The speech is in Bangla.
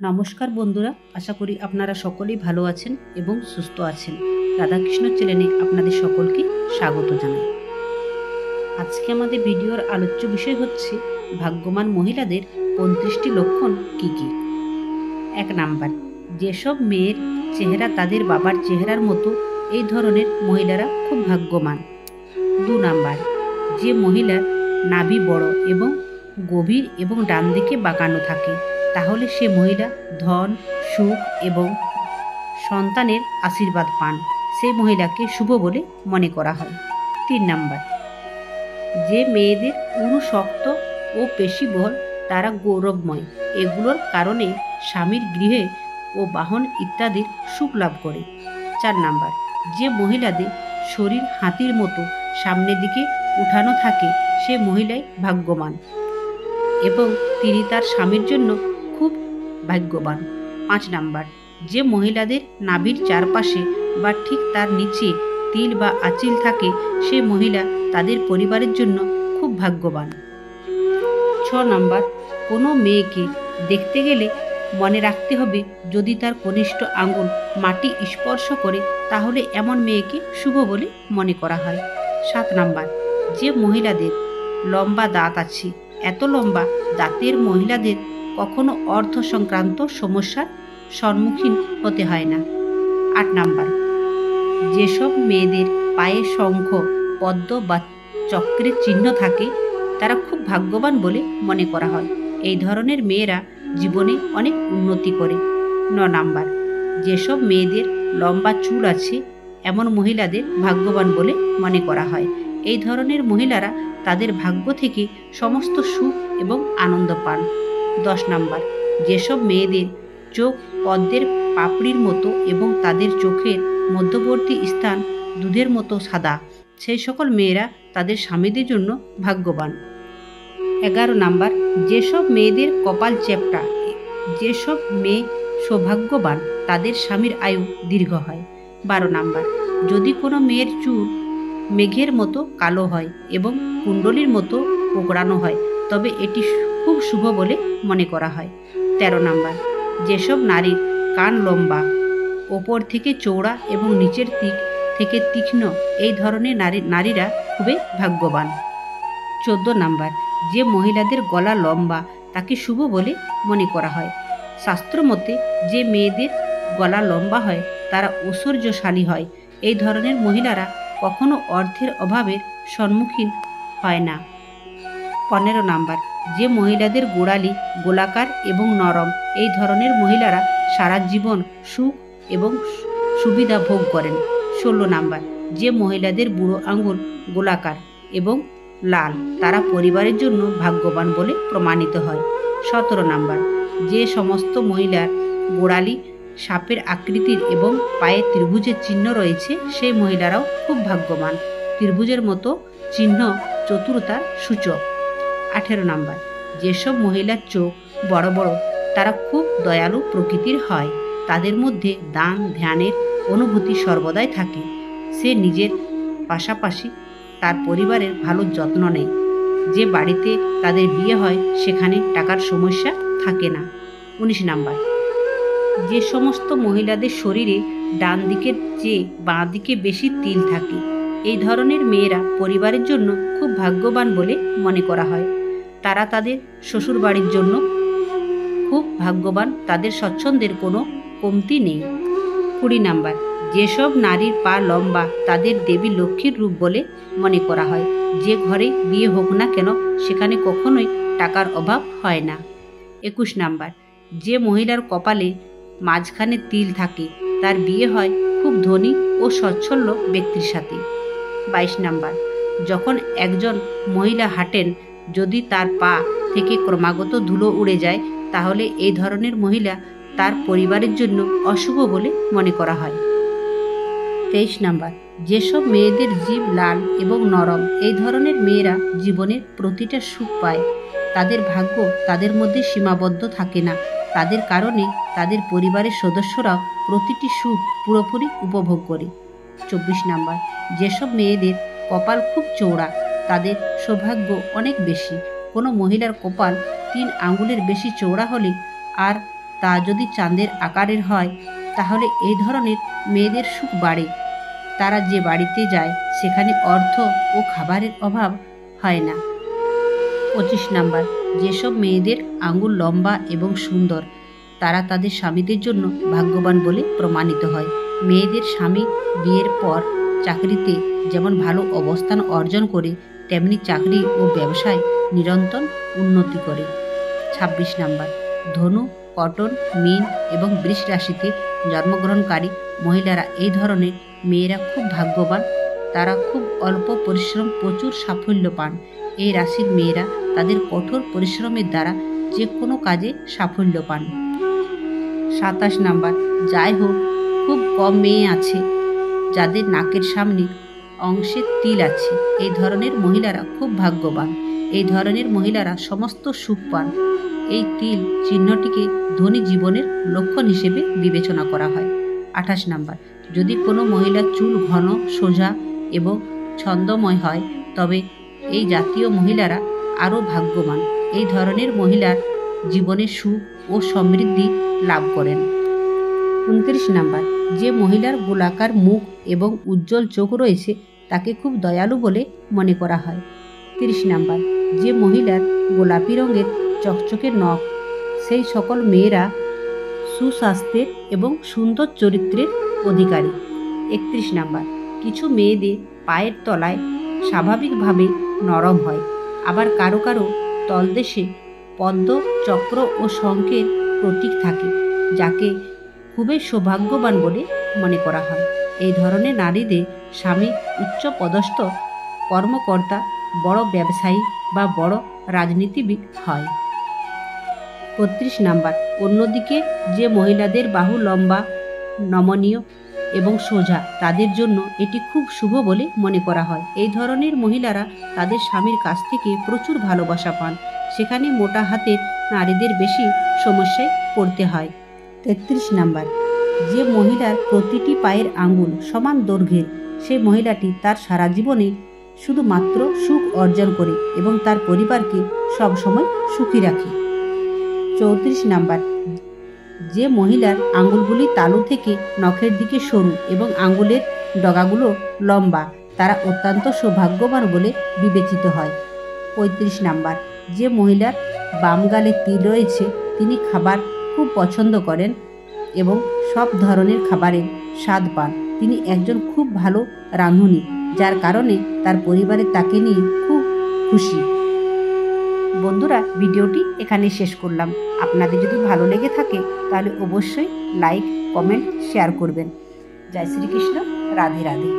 নমস্কার বন্ধুরা, আশা করি আপনারা সকলেই ভালো আছেন এবং সুস্থ আছেন। রাধাকৃষ্ণ চ্যানেলে আপনাদের সকলকে স্বাগত জানাই। আজকে আমাদের ভিডিওর আলোচ্য বিষয় হচ্ছে ভাগ্যবান মহিলাদের 35টি লক্ষণ কী কী। 1 নাম্বার, যেসব মেয়ের চেহারা তাদের বাবার চেহারার মতো, এই ধরনের মহিলারা খুব ভাগ্যবান। 2 নাম্বার, যে মহিলার নাভি বড় এবং গভীর এবং ডান দিকে বাঁকানো থাকে, তাহলে সে মহিলা ধন, সুখ এবং সন্তানের আশীর্বাদ পান। সেই মহিলাকে শুভ বলে মনে করা হয়। 3 নাম্বার, যে মেয়েদের উরু শক্ত ও পেশিবহুল, তারা গৌরবময়। এগুলোর কারণে স্বামীর গৃহে ও বাহন ইত্যাদির সুখ লাভ করে। 4 নাম্বার, যে মহিলাদের শরীর হাতির মতো সামনের দিকে উঠানো থাকে, সে মহিলাই ভাগ্যবান এবং তিনি তার স্বামীর জন্য খুব ভাগ্যবান। 5 নাম্বার, যে মহিলাদের নাভির চারপাশে বা ঠিক তার নিচে তিল বা আঁচিল থাকে, সে মহিলা তাদের পরিবারের জন্য খুব ভাগ্যবান। 6 নাম্বার, কোনো মেয়েকে দেখতে গেলে মনে রাখতে হবে, যদি তার কনিষ্ঠ আঙ্গুল মাটি স্পর্শ করে, তাহলে এমন মেয়েকে শুভ বলে মনে করা হয়। 7 নাম্বার, যে মহিলাদের লম্বা দাঁত আছে, এত লম্বা দাঁতের মহিলাদের কখনো অর্থ সংক্রান্ত সমস্যার সম্মুখীন হতে হয় না। 8 নাম্বার, যেসব মেয়েদের পায়ে শঙ্খ, পদ্ম বা চক্রের চিহ্ন থাকে, তারা খুব ভাগ্যবান বলে মনে করা হয়। এই ধরনের মেয়েরা জীবনে অনেক উন্নতি করে। 9 নাম্বার, যেসব মেয়েদের লম্বা চুল আছে, এমন মহিলাদের ভাগ্যবান বলে মনে করা হয়। এই ধরনের মহিলারা তাদের ভাগ্য থেকে সমস্ত সুখ এবং আনন্দ পান। 10 নাম্বার, যেসব মেয়েদের চোখ পদ্মের পাপড়ির মতো এবং তাদের চোখের মধ্যবর্তী স্থান দুধের মতো সাদা, সেই সকল মেয়েরা তাদের স্বামীদের জন্য ভাগ্যবান। 11 নাম্বার, যেসব মেয়েদের কপাল চ্যাপ্টা, যেসব মেয়ে সৌভাগ্যবান, তাদের স্বামীর আয়ু দীর্ঘ হয়। 12 নাম্বার, যদি কোনো মেয়ের চুল মেঘের মতো কালো হয় এবং কুণ্ডলীর মতো কোঁকড়ানো হয়, তবে এটি খুব শুভ বলে মনে করা হয়। 13 নাম্বার, যেসব নারীর কান লম্বা, ওপর থেকে চৌড়া এবং নিচের দিক থেকে তীক্ষ্ণ, এই ধরনের নারীরা খুবই ভাগ্যবান। 14 নাম্বার, যে মহিলাদের গলা লম্বা, তাকে শুভ বলে মনে করা হয়। শাস্ত্র মতে যে মেয়েদের গলা লম্বা হয়, তারা ঐশ্বর্যশালী হয়। এই ধরনের মহিলারা কখনো অর্থের অভাবের সম্মুখীন হয় না। 15 নাম্বার, যে মহিলাদের গোড়ালি গোলাকার এবং নরম, এই ধরনের মহিলারা সারা জীবন সুখ এবং সুবিধা ভোগ করেন। 16 নাম্বার, যে মহিলাদের বুড়ো আঙ্গুল গোলাকার এবং লাল, তারা পরিবারের জন্য ভাগ্যবান বলে প্রমাণিত হয়। 17 নাম্বার, যে সমস্ত মহিলার গোড়ালি সাপের আকৃতির এবং পায়ে ত্রিভুজের চিহ্ন রয়েছে, সেই মহিলারাও খুব ভাগ্যবান। ত্রিভুজের মতো চিহ্ন চতুরতার সূচক। 18 নাম্বার, যেসব মহিলার চোখ বড় বড়, তারা খুব দয়ালু প্রকৃতির হয়। তাদের মধ্যে দান ধ্যানের অনুভূতি সর্বদাই থাকে। সে নিজের পাশাপাশি তার পরিবারের ভালো যত্ন নেয়। যে বাড়িতে তাদের বিয়ে হয়, সেখানে টাকার সমস্যা থাকে না। 19 নাম্বার, যে সমস্ত মহিলাদের শরীরে ডান দিকের চেয়ে বাঁ দিকে বেশি তিল থাকে, এই ধরনের মেয়েরা পরিবারের জন্য খুব ভাগ্যবান বলে মনে করা হয়। তারা তাদের শ্বশুর বাড়ির জন্য খুব ভাগ্যবান, তাদের স্বচ্ছন্দের কোনো কমতি নেই। 20 নাম্বার, যেসব নারীর পা লম্বা, তাদের দেবী লক্ষ্মীর রূপ বলে মনে করা হয়। যে ঘরে বিয়ে হোক না কেন, সেখানে কখনোই টাকার অভাব হয় না। 21 নাম্বার, যে মহিলার কপালে মাঝখানে তিল থাকে, তার বিয়ে হয় খুব ধনী ও সচ্ছল ব্যক্তির সাথে। 22 নাম্বার, যখন একজন মহিলা হাঁটেন, যদি তার পা থেকে ক্রমাগত ধুলো উড়ে যায়, তাহলে এই ধরনের মহিলা তার পরিবারের জন্য অশুভ বলে মনে করা হয়। 23 নাম্বার, যেসব মেয়েদের জিভ লাল এবং নরম, এই ধরনের মেয়েরা জীবনের প্রতিটা সুখ পায়। তাদের ভাগ্য তাদের মধ্যে সীমাবদ্ধ থাকে না। তাদের কারণে তাদের পরিবারের সদস্যরাও প্রতিটি সুখ পুরোপুরি উপভোগ করে। 24 নাম্বার, যেসব মেয়েদের কপাল খুব চৌড়া, তাদের সৌভাগ্য অনেক বেশি। কোনো মহিলার কপাল 3 আঙ্গুলের বেশি চৌড়া হলে আর তা যদি চাঁদের আকারের হয় তাহলে এই ধরনের মেয়েদের সুখ বাড়ে। তারা যে বাড়িতে যায় সেখানে অর্থ ও খাবারের অভাব হয় না। 25 নাম্বার, যেসব মেয়েদের আঙ্গুল লম্বা এবং সুন্দর তারা তাদের স্বামীদের জন্য ভাগ্যবান বলে প্রমাণিত হয়। মেয়েদের স্বামী বিয়ের পর চাকরিতে যেমন ভালো অবস্থান অর্জন করে তেমনি চাকরি ও ব্যবসায় নিরন্তর উন্নতি করে। 26 নাম্বার, ধনু, কটন, মীন এবং বৃষ রাশিতে জন্মগ্রহণকারী মহিলারা এই ধরনের মেয়েরা খুব ভাগ্যবান। তারা খুব অল্প পরিশ্রম প্রচুর সাফল্য পান। এই রাশির মেয়েরা তাদের কঠোর পরিশ্রমের দ্বারা যে কোনো কাজে সাফল্য পান। 27 নাম্বার, যাই হোক খুব কম মেয়ে আছে যাদের নাকের সামনে অংশে তিল আছে। এই ধরনের মহিলারা খুব ভাগ্যবান। এই ধরনের মহিলারা সমস্ত সুখ পান। এই তিল চিহ্নটিকে ধনী জীবনের লক্ষণ হিসেবে বিবেচনা করা হয়। 28 নাম্বার, যদি কোনো মহিলার চুল ঘন, সোজা এবং ছন্দময় হয় তবে এই জাতীয় মহিলারা আরও ভাগ্যবান। এই ধরনের মহিলার জীবনে সুখ ও সমৃদ্ধি লাভ করেন। 29 নাম্বার, যে মহিলার গোলাকার মুখ এবং উজ্জ্বল চোখ রয়েছে তাকে খুব দয়ালু বলে মনে করা হয়। 30 নাম্বার, যে মহিলার গোলাপি রঙের চকচকে নখ সেই সকল মেয়েরা সুস্বাস্থ্যের এবং সুন্দর চরিত্রের অধিকারী। 31 নাম্বার, কিছু মেয়েদের পায়ের তলায় স্বাভাবিকভাবে নরম হয়, আবার কারো কারো তলদেশে পদ্ম, চক্র ও শঙ্খের প্রতীক থাকে, যাকে খুবই সৌভাগ্যবান বলে মনে করা হয়। এই ধরনের নারীদের স্বামী উচ্চ পদস্থ কর্মকর্তা, বড় ব্যবসায়ী বা বড় রাজনীতিবিদ হয়। 32 নাম্বার, অন্যদিকে যে মহিলাদের বাহু লম্বা, নমনীয় এবং সোজা তাদের জন্য এটি খুব শুভ বলে মনে করা হয়। এই ধরনের মহিলারা তাদের স্বামীর কাছ থেকে প্রচুর ভালোবাসা পান। সেখানে মোটা হাতের নারীদের বেশি সমস্যায় পড়তে হয়। 33 নাম্বার, যে মহিলার প্রতিটি পায়ের আঙ্গুল সমান দৈর্ঘ্যের সেই মহিলাটি তার সারা জীবনে শুধুমাত্র সুখ অর্জন করে এবং তার পরিবারকে সবসময় সুখী রাখে। 34 নাম্বার, যে মহিলার আঙ্গুলগুলি তালু থেকে নখের দিকে সরু এবং আঙ্গুলের ডগাগুলো লম্বা তারা অত্যন্ত সৌভাগ্যবান বলে বিবেচিত হয়। 35 নাম্বার, যে মহিলার বাম গালে তিল রয়েছে তিনি খাবার খুব পছন্দ করেন এবং সব ধরনের খাবারের স্বাদ পান। তিনি একজন খুব ভালো রাঁধুনি, যার কারণে তার পরিবারে তাকে নিয়ে খুব খুশি। বন্ধুরা, ভিডিওটি এখানে শেষ করলাম। আপনাদের যদি ভালো লেগে থাকে তাহলে অবশ্যই লাইক, কমেন্ট, শেয়ার করবেন। জয় শ্রীকৃষ্ণ, রাধে রাধে।